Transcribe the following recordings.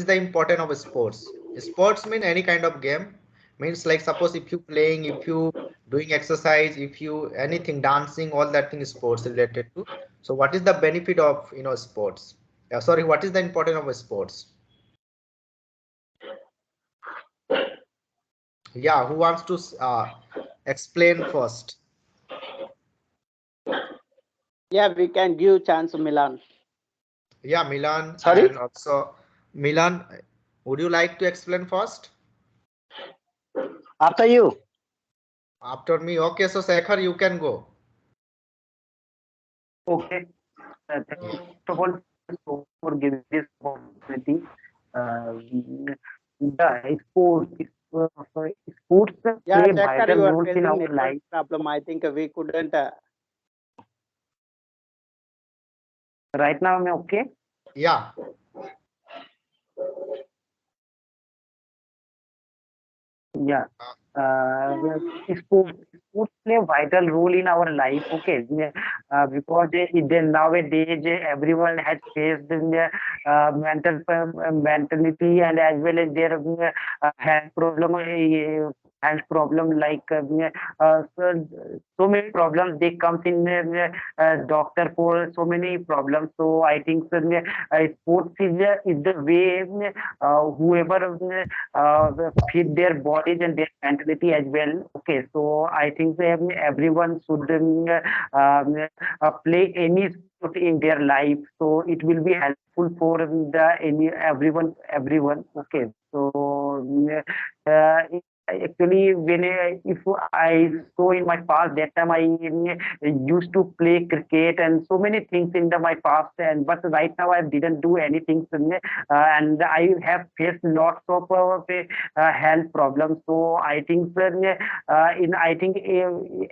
the importance of sports? Sports mean any kind of game. Means like suppose if you playing, if you doing exercise, if you anything dancing, all that thing is sports related to. So what is the benefit of sports? Sorry, what is the importance of sports? Yeah, who wants to explain first? Yeah, we can give chance to Milan. Yeah, Milan Sorry. and also Milan. Would you like to explain first? After you. After me. Okay, so Sekhar, you can go. Okay. Thank you, Yeah. first of all, for giving this opportunity. The sports Yeah, play Checker, vital you are roles in facing our network life. problem. I think we couldn't. Right now, I'm okay. Yeah. Yeah. Uh, Sports play a vital role in our life. Okay. Yeah. Because nowadays everyone has faced their mentality and as well as their health problem like so many problems they comes in doctor for so many problems. So I think sports is the way whoever feed their bodies and their mentality as well. Okay, so I think everyone should play any sport in their life, so it will be helpful for the any everyone. Okay, so actually when if I saw in my past that time I used to play cricket and so many things in my past, and but right now I didn't do anything, and I have faced lots of health problems. So I think in I think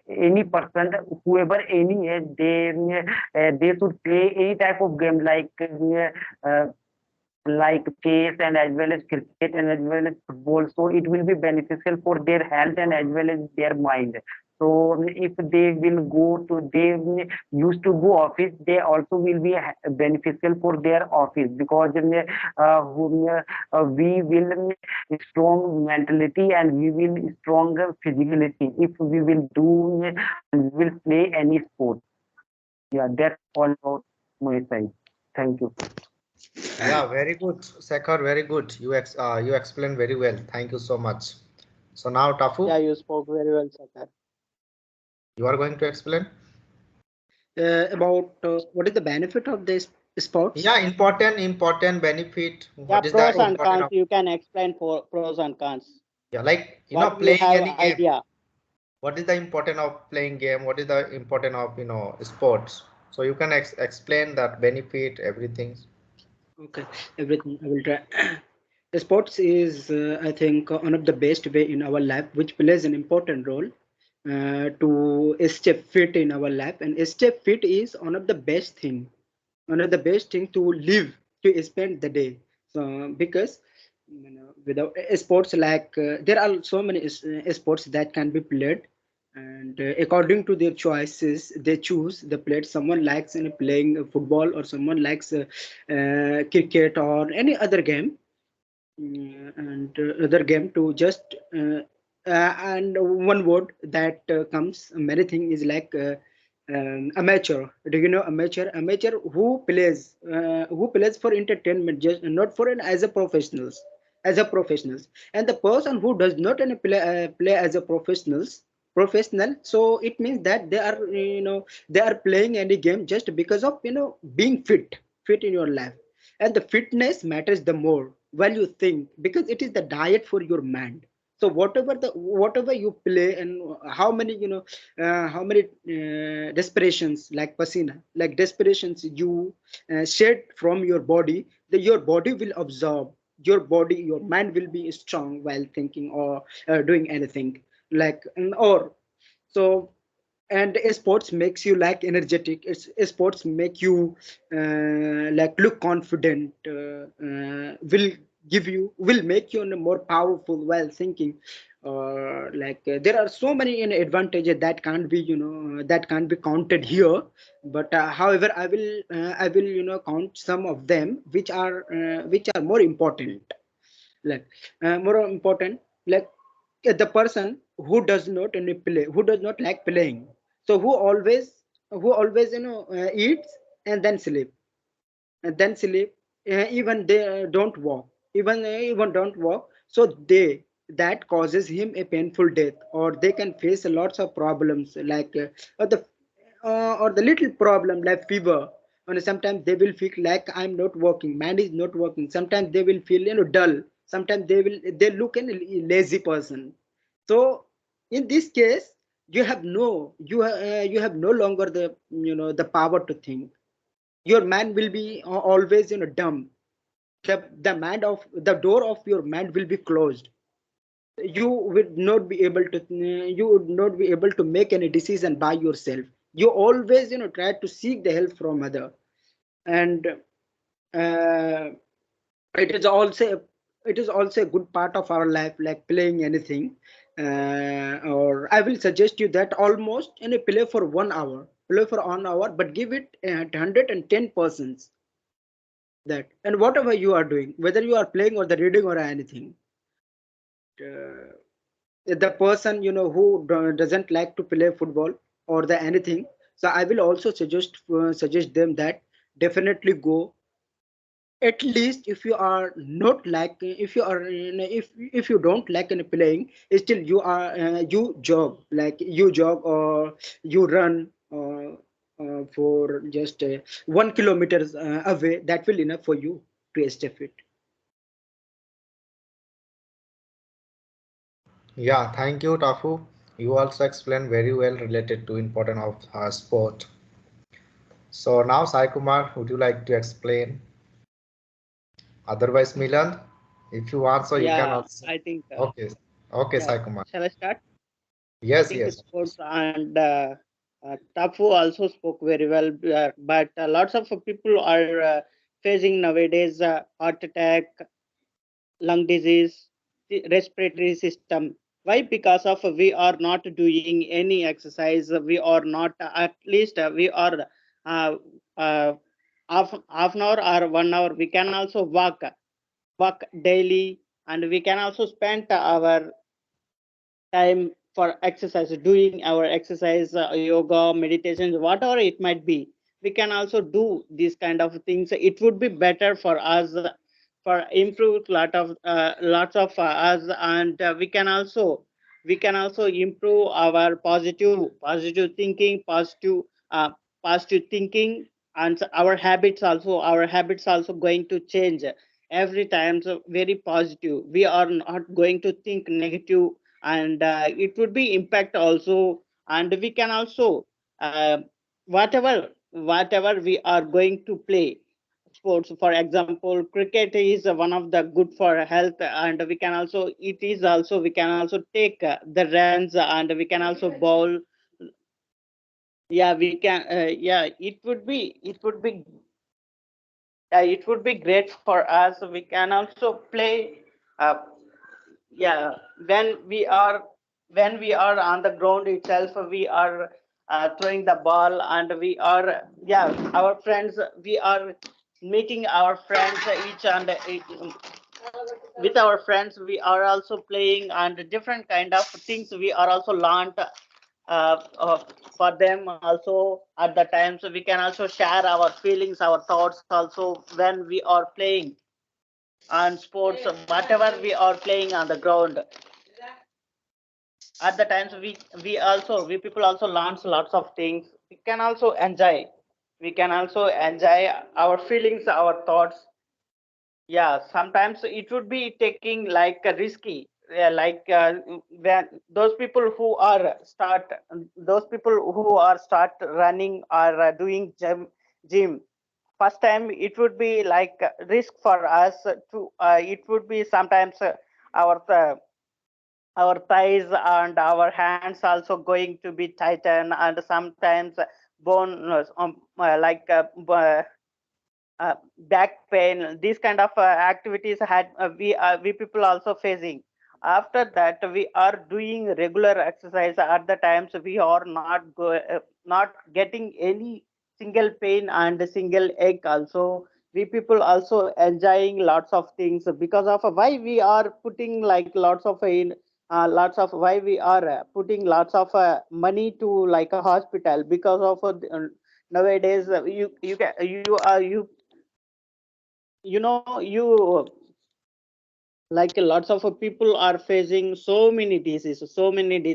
any person, whoever any age, they should play any type of game like chess and as well as cricket and as well as football. So it will be beneficial for their health and as well as their mind. So if they will go to they used to go office, they also will be beneficial for their office because we will strong mentality and we will stronger physicality if we will do and we will play any sport. Yeah, that's all about my side. Thank you. yeah, very good, Sekhar, very good. You explained very well. Thank you so much. So now, Yeah, Tafu, you spoke very well, Checker. you are going to explain? About what is the benefit of this sports? Yeah, important benefit. Yeah, What is the pros and important cons. of, You can explain for pros and cons. yeah, like What you playing have any game. idea. What is the important of playing game? What is the important of sports? So you can explain that benefit, everything. Okay, everything I will try. Sports is, I think, one of the best way in our life, which plays an important role to stay fit in our life. And stay fit is one of the best thing to live, to spend the day. So because without sports, like there are so many sports that can be played, and according to their choices they choose the play. Someone likes playing football, or someone likes cricket or any other game, and other game to just and one word that comes many thing is like amateur. Do you know amateur? Amateur who plays for entertainment, just not for an as a professionals, as a professionals. And the person who does not any play as a professional, so it means that they are they are playing any game just because of being fit in your life. And the fitness matters the more while you think, because it is the diet for your mind. So whatever you play, and how many how many respirations, like pasina, like respirations you shed from your body, your body will absorb. Your body, your mind will be strong while thinking or doing anything, like or so. And sports makes you like energetic. Sports make you like look confident, will make you more powerful while thinking. or there are so many advantages that can't be that can't be counted here. But however, I will count some of them which are more important. like More important, like the person who does not play, who does not like playing, so who always eats and then sleep, even they don't walk, even don't walk, so they that causes him a painful death, or they can face lots of problems, or the little problem like fever. And sometimes they will feel like I'm not working, mind is not working. Sometimes they will feel dull. Sometimes they look a lazy person. So in this case, you have no longer the power to think. Your mind will be always dumb. The door of your mind will be closed. You would not be able to make any decision by yourself. You always try to seek the help from other. And uh, it is also it is also a good part of our life, like playing anything. Or I will suggest you that almost play for 1 hour, play for 1 hour, but give it 110% that. And whatever you are doing, whether you are playing or the reading or anything, uh, the person who doesn't like to play football or the anything, so I will also suggest them that definitely go. At least if you are not like, if you are if you don't like any playing, still you jog or you run, for just 1 kilometers away, that will enough for you to stay fit. Yeah, thank you, Tafu. You also explained very well related to importance of sport. So now, Sai Kumar, would you like to explain? Otherwise, Milan, if you answer, you can Yeah, also. I think, Okay, okay, yeah, Sai Kumar. shall I start? I Yes, think yes, of sports course. and Tafu also spoke very well, but lots of people are facing nowadays heart attack, lung disease, the respiratory system. Why? Because of we are not doing any exercise. We are not, at least we are uh, uh, half an hour or 1 hour. We can also walk daily, and we can also spend our time for exercise, doing our exercise, yoga, meditations, whatever it might be. We can also do these kind of things. It would be better for us, for improve lots of us. And we can also improve our positive thinking, uh, positive thinking. And our habits also going to change every time. So very positive, we are not going to think negative. And it would be impact also. And we can also, uh, whatever we are going to play sports, for example cricket is one of the good for health. And we can also take the runs, and we can also bowl. Yeah, we can, yeah, it would be great for us. We can also play, uh, yeah, when we are when we are on the ground itself, we are throwing the ball. And we are, yeah, our friends, we are meeting our friends, with our friends we are also playing. And different kind of things we are also learned for them also. At the times we can also share our feelings, our thoughts also, when we are playing on sports, whatever we are playing on the ground. At the times we people also learn lots of things. We can also enjoy our feelings, our thoughts. Yeah, sometimes it would be taking like a risky, yeah, like when those people who are start running or doing gym first time, it would be like a risk for us to, it would be sometimes our thighs and our hands also going to be tightened. And sometimes bone, back pain. These kind of activities had we people also facing. After that we are doing regular exercise. At the times we are not getting any single pain and single ache also. We people also enjoying lots of things because of why we are putting like lots of in lots of why we are putting lots of money to like a hospital because of nowadays you like lots of people are facing so many diseases,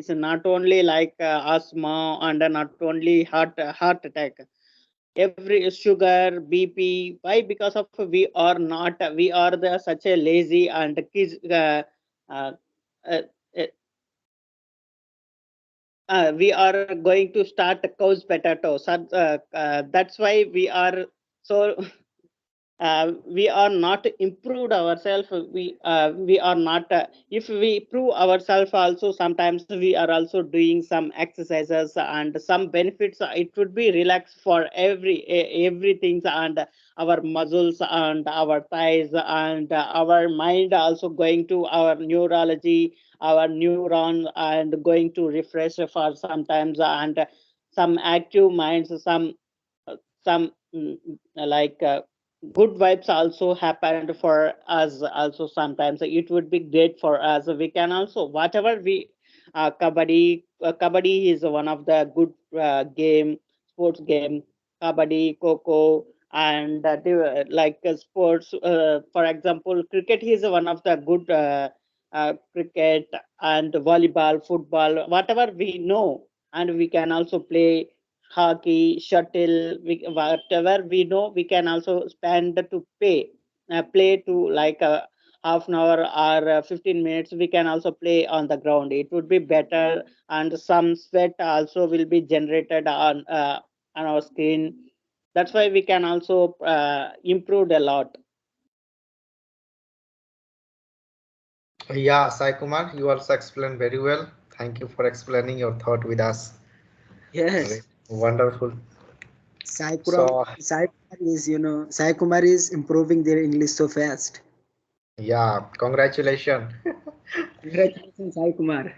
not only like asthma and not only heart attack, every sugar, bp. Why? Because of we are the such a lazy and kids uh, uh, uh, we are going to start cows potato. So, that's why we are so we are not improved ourselves. We are not if we prove ourselves also, sometimes we are also doing some exercises and some benefits. It would be relaxed for everything, and our muscles and our thighs and our mind also going to our neurology, our neurons, and going to refresh for sometimes, and some active minds, some like good vibes also happened for us also. Sometimes it would be great for us. We can also whatever we kabaddi is one of the good sports game. Kabaddi, coco, and like sports, for example cricket is one of the good cricket, and volleyball, football, whatever we know. And we can also play hockey, shuttle, whatever we know, we can also spend to play to like a half an hour or 15 minutes. We can also play on the ground. It would be better, and some sweat also will be generated on our skin. That's why we can also improve a lot. Yeah, Sai Kumar, you also explained very well. Thank you for explaining your thought with us. Yes. Great. Wonderful. Sai So, Kumar Sai Kumar is improving their English so fast. yeah, congratulations. Congratulations, Sai Kumar.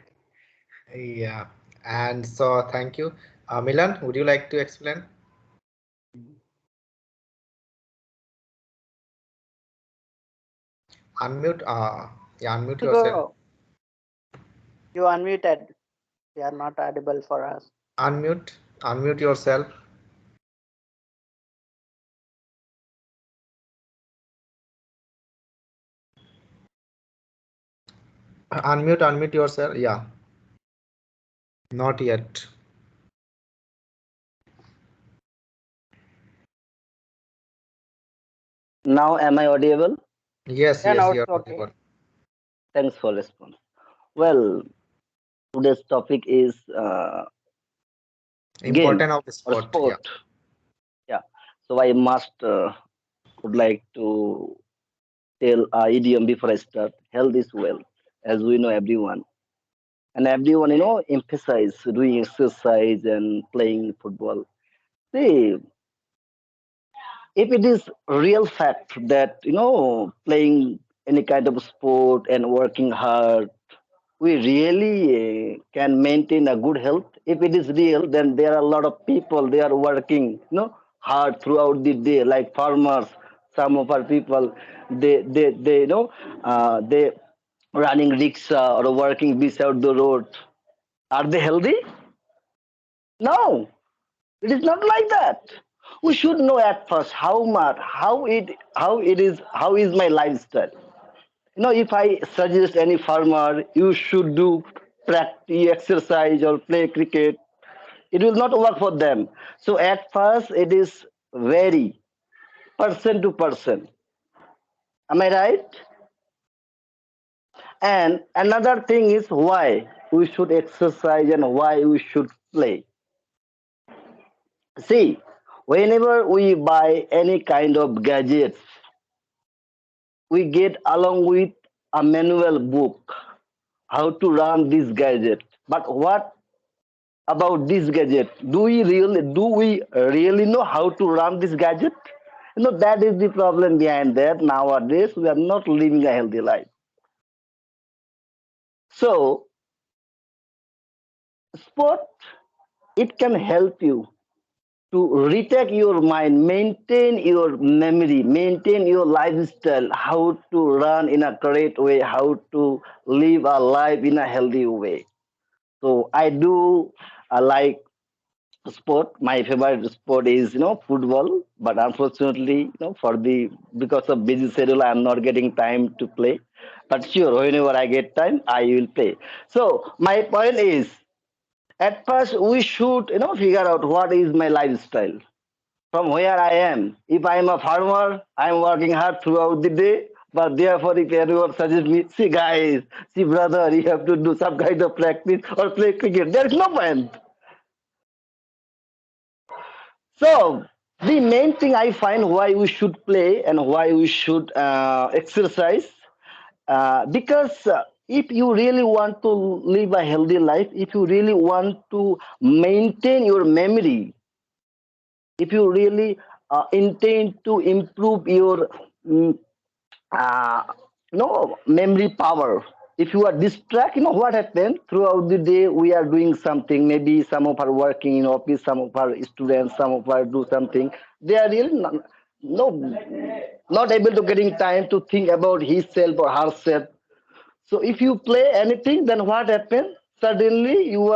Yeah, and so thank you. Milan, would you like to explain? Unmute, yeah, unmute yourself. Go, you unmuted. You are not audible for us. Unmute, unmute yourself. Unmute yourself. Yeah, not yet. Now, am I audible? Yes, Yeah, yes, now you're it's okay. audible. Thanks for response. Well, today's topic is game Important of the or sport. Yeah. sport. Yeah. So I must would like to tell idiom before I start. Health is wealth, as we know everyone, and everyone emphasize doing exercise and playing football. See, if it is real fact that playing any kind of sport and working hard we really can maintain a good health. If it is real, then there are a lot of people they are working hard throughout the day, like farmers. Some of our people they they running rickshaw or working beside the road. Are they healthy? No, it is not like that. We should know at first how is my lifestyle. If I suggest any farmer, you should do practice, exercise, or play cricket, it will not work for them. So at first, it is very person to person. Am I right? And another thing is why we should exercise and why we should play. See, whenever we buy any kind of gadgets, we get along with a manual book how to run this gadget. But what about this gadget? Do we really know how to run this gadget? That is the problem behind that. Nowadays we are not living a healthy life. So sport, it can help you to retake your mind, maintain your memory, maintain your lifestyle, how to run in a correct way, how to live a life in a healthy way. So I do like sport. My favorite sport is football, but unfortunately for the because of busy schedule I'm not getting time to play. But sure, whenever I get time, I will play. So my point is, at first we should figure out what is my lifestyle from where I am. If I am a farmer, I am working hard throughout the day. But therefore, if anyone suggests me, see guys, see brother, you have to do some kind of practice or play cricket, there is no point. So the main thing I find why we should play and why we should exercise, because if you really want to live a healthy life, if you really want to maintain your memory, if you really intend to improve your mm, uh, memory power, if you are distracted, what happened throughout the day, we are doing something, maybe some of our working in office, some of our students, some of our do something, they are really no not able to getting time to think about himself or herself. So if you play anything, then what happens? Suddenly you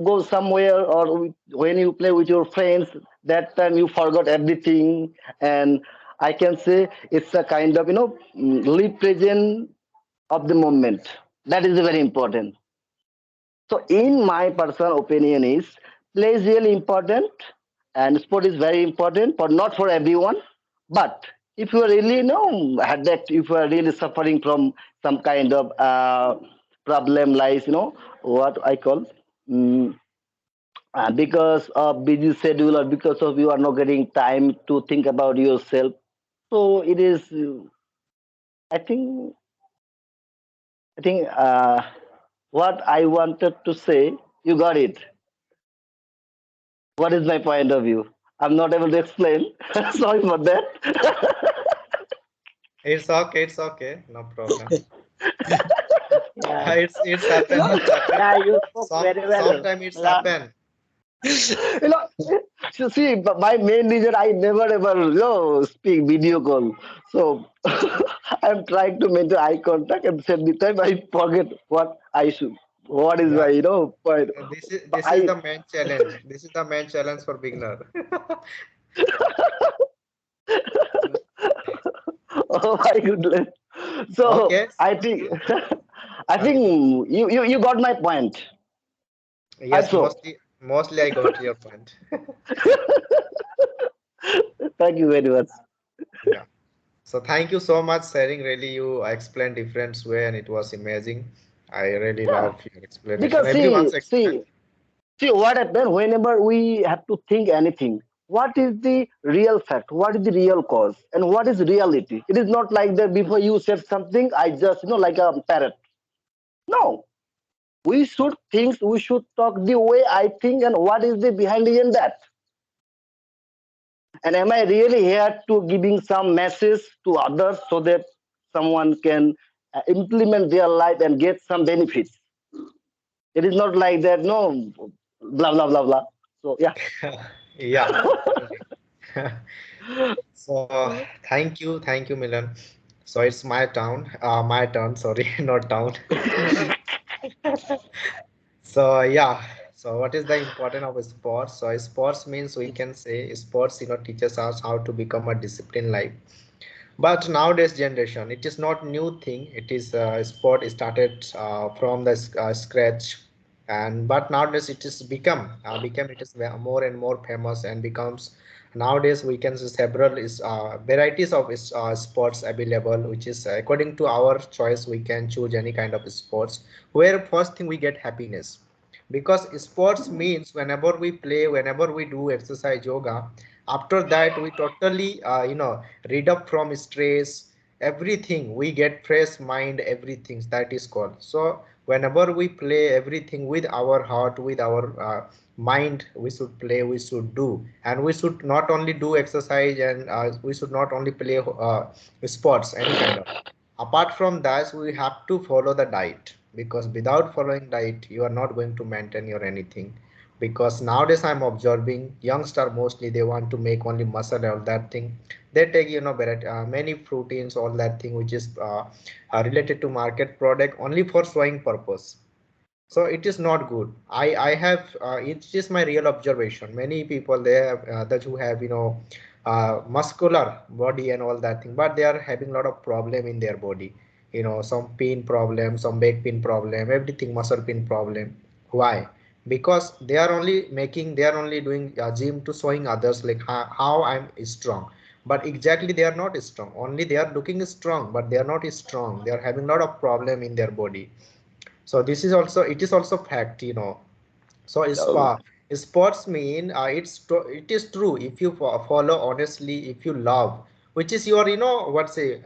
go somewhere, or when you play with your friends, that time you forgot everything, and I can say it's a kind of live present of the moment. That is very important. So, in my personal opinion, is play is really important, and sport is very important, but not for everyone. But if you are really, had that, if you are really suffering from some kind of problem, like what I call, mm, because of busy schedule or because of you are not getting time to think about yourself. So it is. I think. I think what I wanted to say, you got it. What is my point of view? I'm not able to explain. Sorry for that. It's okay, no problem. Yeah, It's happen, it's happen. yeah, you spoke very well. Sometime it's La- happen. you know, see, but my main reason I never ever speak video call. So I'm trying to maintain eye contact, and at the time I forget what I should. What is Yeah, my point? this is I the main challenge. This is the main challenge for beginner. oh my goodness. So Okay, I think I think continue. you got my point. I Yes, so. mostly I got your point. Thank you very much. Yeah. So thank you so much sharing. Really, you explained different way and it was amazing. I really Yeah, love your explanation. because Everyone's explanation. see what happened whenever we have to think anything. What is the real fact? What is the real cause? And what is reality? It is not like that before you said something, I just like a parrot. No, we should think. We should talk the way I think, and what is the behind in that. And am I really here to giving some message to others so that someone can implement their life and get some benefits? It is not like that, no, blah blah blah blah. So yeah. Yeah, really. So thank you, Milan. So it's my turn. Sorry, not town. So yeah. So what is the importance of sports? So sports means we can say sports, teaches us how to become a disciplined life. But nowadays generation, it is not new thing. It is sport started from the scratch, and but nowadays it is become it is more and more famous and becomes nowadays we can see several is varieties of sports available, which is according to our choice we can choose any kind of sports where first thing we get happiness, because sports means whenever we play, whenever we do exercise yoga, after that we totally read up from stress, everything we get fresh mind, everything that is called. So whenever we play everything with our heart, with our mind, we should play, we should do, and we should not only do exercise, and we should not only play sports any kind of. Apart from that, we have to follow the diet, because without following diet you are not going to maintain your anything. Because nowadays I'm observing youngster, mostly they want to make only muscle, all that thing. They take, many proteins, all that thing, which is related to market product only for showing purpose. So it is not good. I have it is my real observation. Many people, they have that who have, muscular body and all that thing, but they are having a lot of problem in their body, some pain problem, some back pain problem, everything, muscle pain problem. Why? Because they are only doing gym to showing others like how I'm strong, but exactly they are not strong. Only they are looking strong, but they are not strong. They are having a lot of problem in their body. So this is also, it is also fact. So Oh, sports mean, it is true if you follow honestly, if you love, which is your, what say,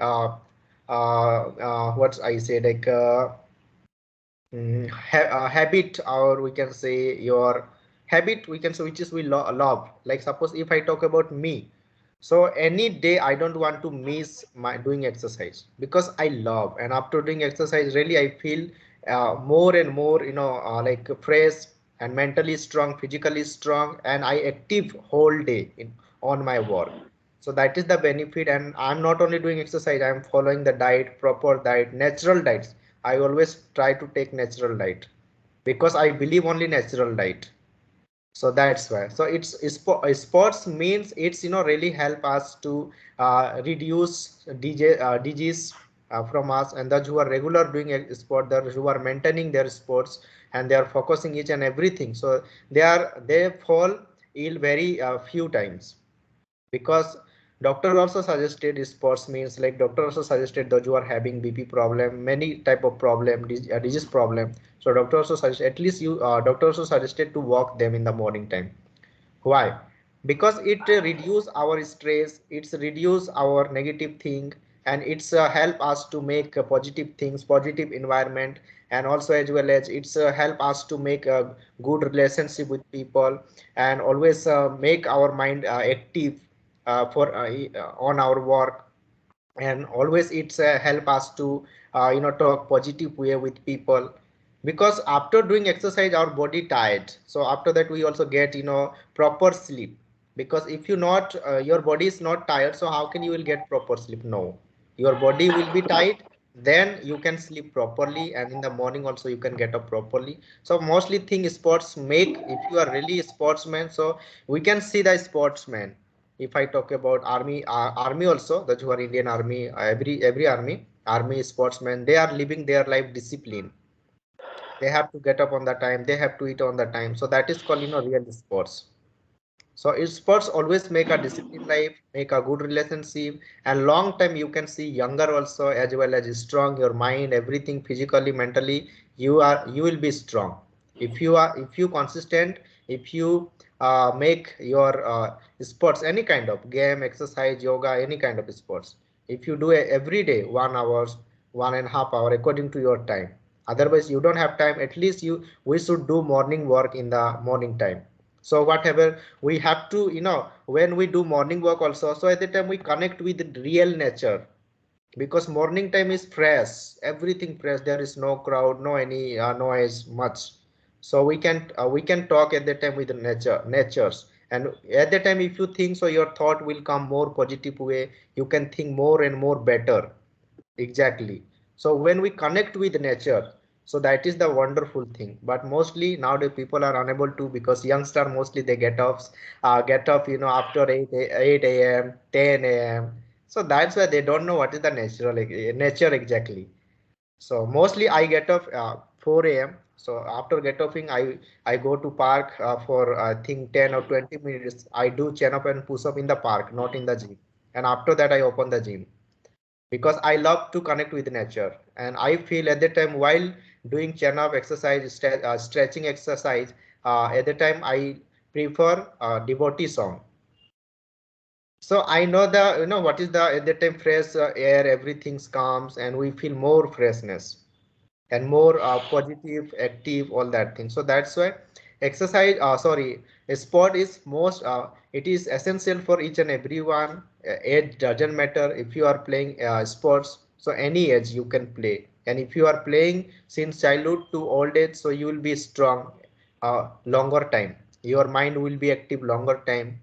what I say, like habit, or we can say your habit, we can say, which is we love. Like suppose if I talk about me, so any day I don't want to miss my doing exercise, because I love, and after doing exercise really I feel more and more, like fresh, and mentally strong, physically strong, and I active whole day on my work. So that is the benefit. And I'm not only doing exercise, I'm following the diet, proper diet, natural diets. I always try to take natural diet, because I believe only natural diet. So that's why. So sports means, it's, really help us to reduce disease from us. And those who are regular doing a sport, those who are maintaining their sports, and they are focusing each and everything, so they fall ill very few times. Because doctor also suggested sports means, like doctor also suggested those who are having BP problem, many type of problem, disease problem. So doctor also suggest, at least you doctor also suggested to walk them in the morning time. Why? Because it reduce our stress, it's reduce our negative thing, and it's help us to make positive things, positive environment. And also as well as it's help us to make a good relationship with people, and always make our mind active for on our work. And always it's help us to talk positive way with people. Because after doing exercise our body tired, so after that we also get proper sleep. Because if you not your body is not tired, so how can you will get proper sleep? No, your body will be tired, then you can sleep properly, and in the morning also you can get up properly. So mostly thing sports make, if you are really a sportsman, so we can see the sportsman. If I talk about army, army also, the who are Indian army, every army sportsmen, they are living their life discipline. They have to get up on the time, they have to eat on the time. So that is called real sports. So sports always make a disciplined life, make a good relationship, and long time you can see younger also, as well as strong, your mind, everything, physically, mentally, you will be strong. If you consistent, if you make your sports, any kind of game, exercise, yoga, any kind of sports, if you do every day 1 hours, 1.5 hour according to your time. Otherwise you don't have time, at least we should do morning work in the morning time. So whatever we have to, when we do morning work also, so at the time we connect with the real nature. Because morning time is fresh, everything fresh, there is no crowd, no any noise much. So we can talk at the time with the natures. And at the time if you think, so your thought will come more positive way, you can think more and more better. Exactly. So when we connect with nature, so that is the wonderful thing. But mostly nowadays people are unable to, because youngster mostly they get up, after 8 a.m., 10 a.m. So that's why they don't know what is the natural nature exactly. So mostly I get up 4 a.m. So after get upping, I go to park for I think 10 or 20 minutes. I do chin up and push up in the park, not in the gym. And after that I open the gym, because I love to connect with nature. And I feel at the time while doing chin up exercise, stretching exercise, at the time I prefer devotee song. So I know the, what is the, at the time fresh air, everything calms, and we feel more freshness and more positive, active, all that thing. So that's why exercise, sorry, a sport is most, it is essential for each and everyone. Age doesn't matter if you are playing sports. So any age you can play, and if you are playing since childhood to old age, so you will be strong longer time. Your mind will be active longer time.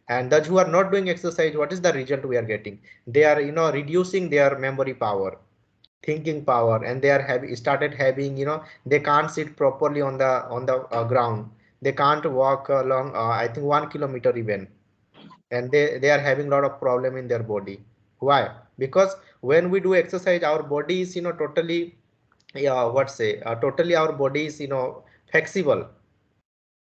And those who are not doing exercise, what is the result we are getting? They are, reducing their memory power, thinking power, and they are started having, they can't sit properly on the ground. They can't walk along, I think 1 kilometer even, and they are having a lot of problem in their body. Why? Because when we do exercise, our body is, totally, yeah, what say, totally our body is, flexible.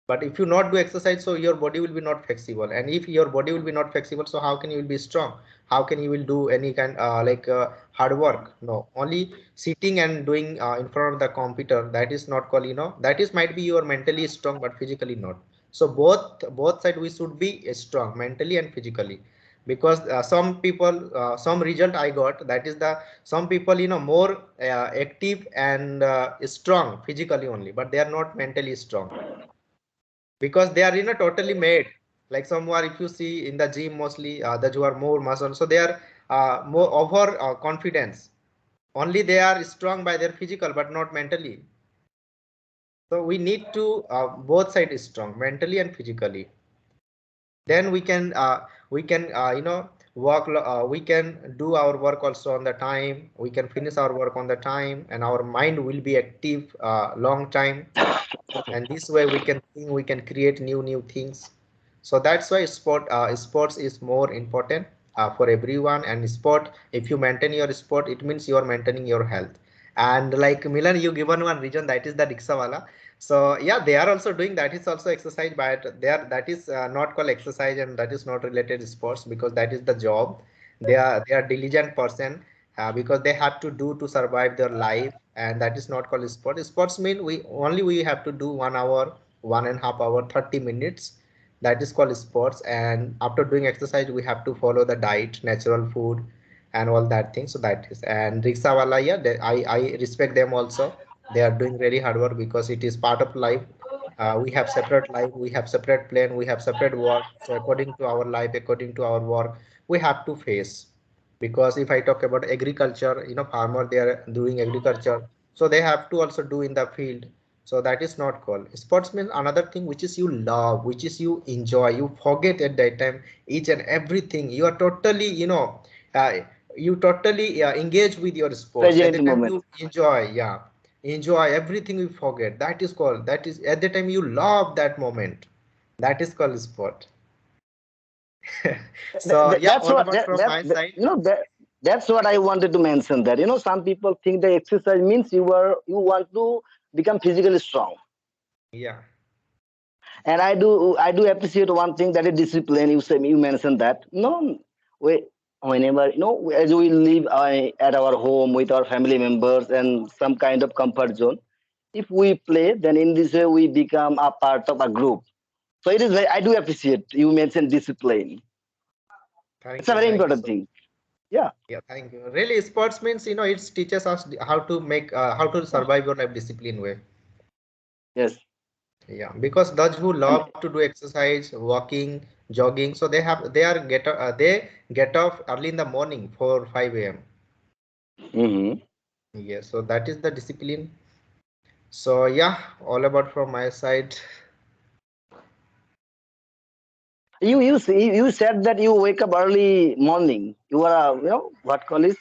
But if you not do exercise, so your body will be not flexible, and if your body will be not flexible, so how can you will be strong? How can you will do any kind hard work? No, only sitting and doing in front of the computer, that is not called, that is might be you are mentally strong but physically not. So both side we should be strong mentally and physically. Because some people, some result I got, that is the some people, more active and strong physically only, but they are not mentally strong, because they are, totally made. Like some are, if you see in the gym, mostly those who are more muscle, so they are more over confidence. Only they are strong by their physical but not mentally. So we need to both sides is strong mentally and physically. Then we can we can do our work also on the time, we can finish our work on the time, and our mind will be active long time. And this way we can think, we can create new things. So that's why sports is more important for everyone. And sport, if you maintain your sport, it means you are maintaining your health. And like Milan, you given one reason, that is the rickshaw. So yeah, they are also doing that, is also exercise, but they are, that is not called exercise, and that is not related to sports, because that is the job. They are diligent person, because they have to do to survive their life, and that is not called sport. Sports mean we have to do 1 hour, 1.5 hour, 30 minutes. That is called sports. And after doing exercise, we have to follow the diet, natural food, and all that thing. So that is, and rickshaw wala, yeah, I respect them also. They are doing very hard work, because it is part of life. We have separate life, we have separate plan, we have separate work. So according to our life, according to our work, we have to face. Because if I talk about agriculture, farmer, they are doing agriculture, so they have to also do in the field. So that is not called sports. Means another thing which is you love, which is you enjoy, you forget at that time each and everything, you are totally, uh, you totally engage with your sports at the Present time, moment. you enjoy, yeah, enjoy everything, you forget. That is called, that is at the time you love that moment. That is called sport. So yeah, That's all what about from my side. that's what I wanted to mention. That some people think that exercise means you want to become physically strong. Yeah. And I do appreciate one thing, that is discipline. You mentioned that. No, we whenever as we live at our home with our family members and some kind of comfort zone, if we play, then in this way we become a part of a group. So it is I do appreciate you mentioned discipline. It's a very Thank you important so. thing. Yeah. Yeah, thank you. Really, sports means, it teaches us how to make, how to survive your life discipline way. Yes. Yeah, because those who And love to do exercise, walking, jogging, so they get off early in the morning for 5 a.m. hmm Yeah, so that is the discipline. So yeah, all about from my side. you said that you wake up early morning. You are what call it?